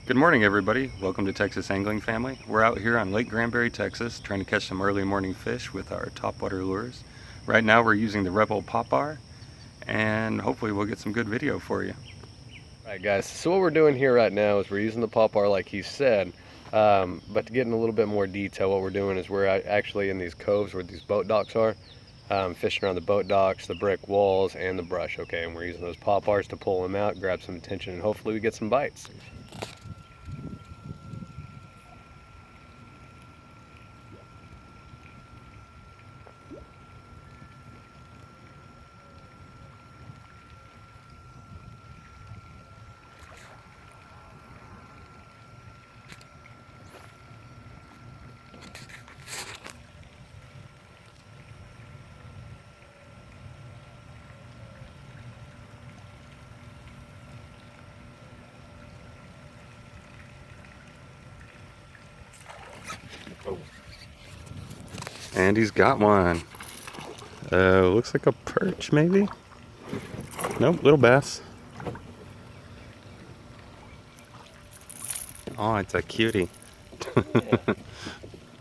Good morning, everybody. Welcome to Texas Angling Family. We're out here on Lake Granbury, Texas, trying to catch some early morning fish with our topwater lures. Right now we're using the Rebel Popar, and hopefully we'll get some good video for you. Alright guys, so what we're doing here right now is we're using the Popar like he said, but to get in a little bit more detail, what we're doing is we're actually in these coves where these boat docks are, fishing around the boat docks, the brick walls, and the brush, okay? And we're using those Popars to pull them out, grab some attention, and hopefully we get some bites. And he's got one. Looks like a perch, maybe? Nope, little bass. Oh, it's a cutie. Yeah.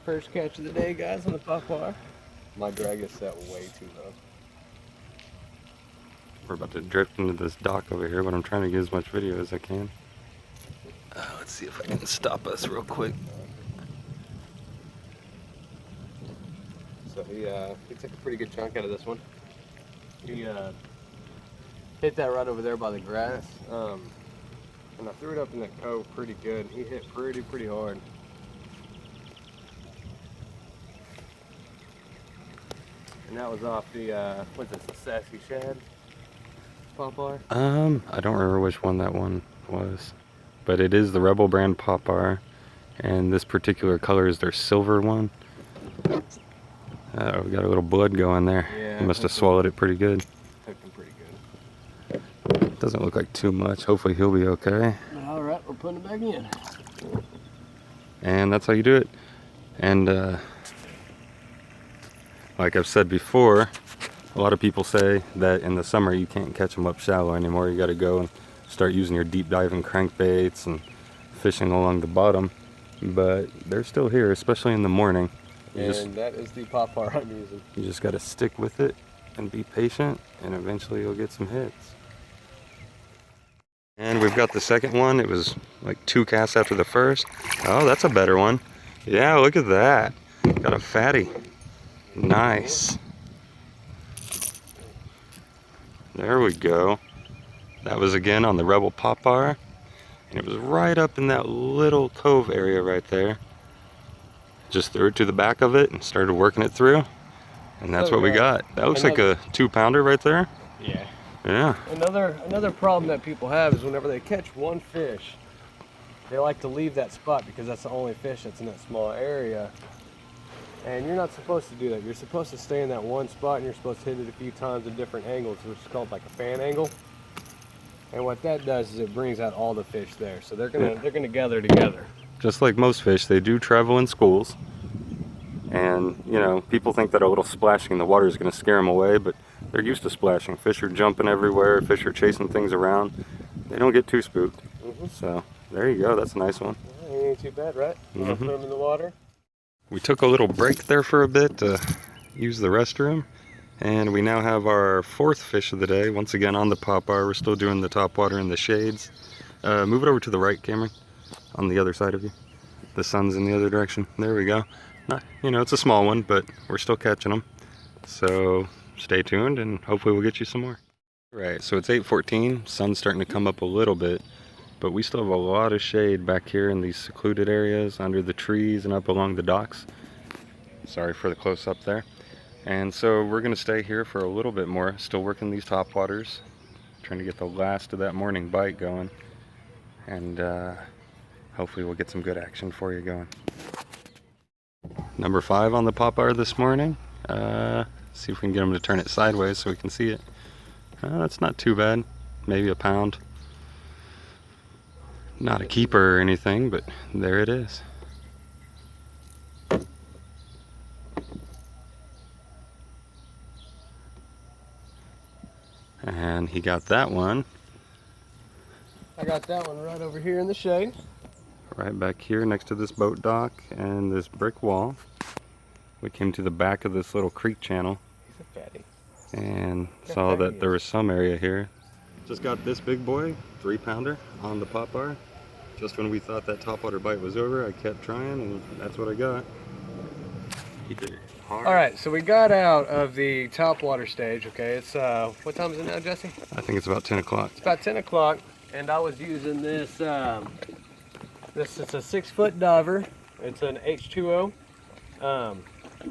First catch of the day, guys, on the Popar. My drag is set way too low. We're about to drift into this dock over here, but I'm trying to get as much video as I can. Let's see if I can stop us real quick. So he took a pretty good chunk out of this one. He hit that right over there by the grass, and I threw it up in that cove pretty good. He hit pretty hard. And that was off the what's this, the Sassy Shad Popar? I don't remember which one that one was, but it is the Rebel brand Popar, and this particular color is their silver one. We got a little blood going there. Yeah, he must have swallowed it pretty good. Took him pretty good. Doesn't look like too much. Hopefully he'll be okay. All right, we're putting it back in. And that's how you do it. And like I've said before, a lot of people say that in the summer you can't catch them up shallow anymore. You got to go and start using your deep diving crankbaits and fishing along the bottom. But they're still here, especially in the morning. That is the Popar I'm using. You just got to stick with it and be patient, and eventually you'll get some hits. And we've got the second one. It was like 2 casts after the first. Oh, that's a better one. Yeah, look at that. Got a fatty. Nice. There we go. That was again on the Rebel Popar, and it was right up in that little cove area right there. Just threw it to the back of it and started working it through, and that's what we got. That looks like a 2-pounder right there. Yeah. Yeah. Another problem that people have is whenever they catch one fish, they like to leave that spot because that's the only fish that's in that small area. And you're not supposed to do that. You're supposed to stay in that one spot, and you're supposed to hit it a few times at different angles, which is called like a fan angle. And what that does is it brings out all the fish there. So they're gonna gather together. Just like most fish, they do travel in schools. And, you know, people think that a little splashing in the water is going to scare them away, but they're used to splashing. Fish are jumping everywhere. Fish are chasing things around. They don't get too spooked. So, there you go. That's a nice one. Yeah, ain't too bad, right? Put them in the water. We took a little break there for a bit to use the restroom. And we now have our 4th fish of the day. Once again on the Popar. We're still doing the topwater in the shades. Move it over to the right, Cameron. On the other side of you. The sun's in the other direction. There we go. Not, you know, it's a small one, but we're still catching them. So stay tuned and hopefully we'll get you some more. Right, so it's 8:14. Sun's starting to come up a little bit, but we still have a lot of shade back here in these secluded areas under the trees and up along the docks. Sorry for the close-up there. And so we're going to stay here for a little bit more. Still working these topwaters. Trying to get the last of that morning bite going. And hopefully we'll get some good action for you going. Number 5 on the Popar this morning. See if we can get him to turn it sideways so we can see it. That's not too bad. Maybe a pound. Not a keeper or anything, but there it is. And he got that one. I got that one right over here in the shade. Right back here next to this boat dock and this brick wall. We came to the back of this little creek channel He's a fatty. and saw that there was some area here. Just got this big boy, 3-pounder, on the pop bar. Just when we thought that topwater bite was over, I kept trying and that's what I got. He did it hard. All right, so we got out of the topwater stage. Okay, it's what time is it now, Jesse? I think it's about 10 o'clock. It's about 10 o'clock, and I was using this. It's a 6-foot diver. It's an H2O,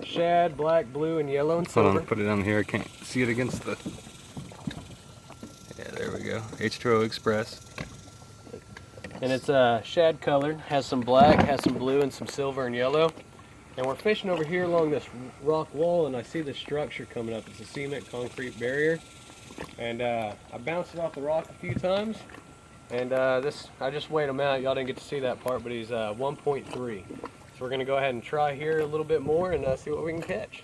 shad, black, blue, and yellow and silver. Hold on, put it down here. I can't see it against the. Yeah, there we go. H2O Express. And it's shad colored, has some black, has some blue, and some silver and yellow. And we're fishing over here along this rock wall, and I see this structure coming up. It's a cement concrete barrier. And I bounced it off the rock a few times. And I just weighed him out. Y'all didn't get to see that part, but he's 1.3. So we're gonna go ahead and try here a little bit more and see what we can catch.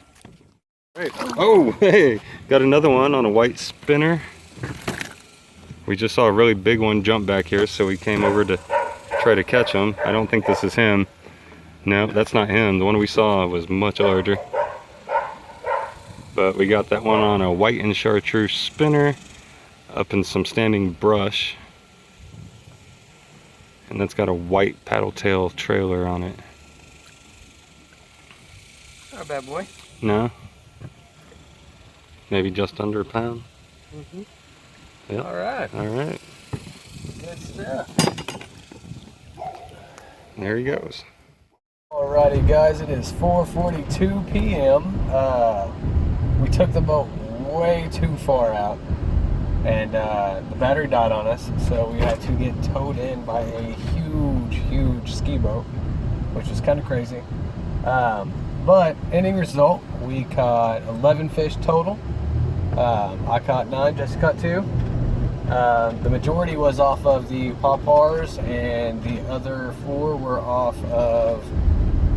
Right. Oh, hey, got another one on a white spinner. We just saw a really big one jump back here, so we came over to try to catch him. I don't think this is him. No, that's not him. The one we saw was much larger. But we got that one on a white and chartreuse spinner up in some standing brush. And that's got a white paddle tail trailer on it. Not a bad boy. No? Maybe just under a pound? Mm-hmm. Yep. All right. All right. Good stuff. There he goes. Alrighty guys, it is 4:42 p.m. We took the boat way too far out, and the battery died on us, so we had to get towed in by a huge ski boat, which was kind of crazy. But ending result, we caught 11 fish total. I caught 9, Jesse caught 2. The majority was off of the pop-bars, and the other 4 were off of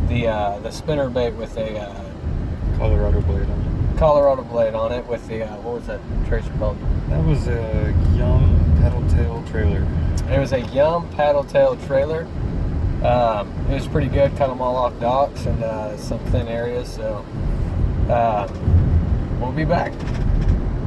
the spinner bait with a Colorado blade on it with the what was that tracer called? it. That was a Yum paddle tail trailer. It was a Yum paddle tail trailer. It was pretty good. Cut them all off docks and some thin areas. So we'll be back.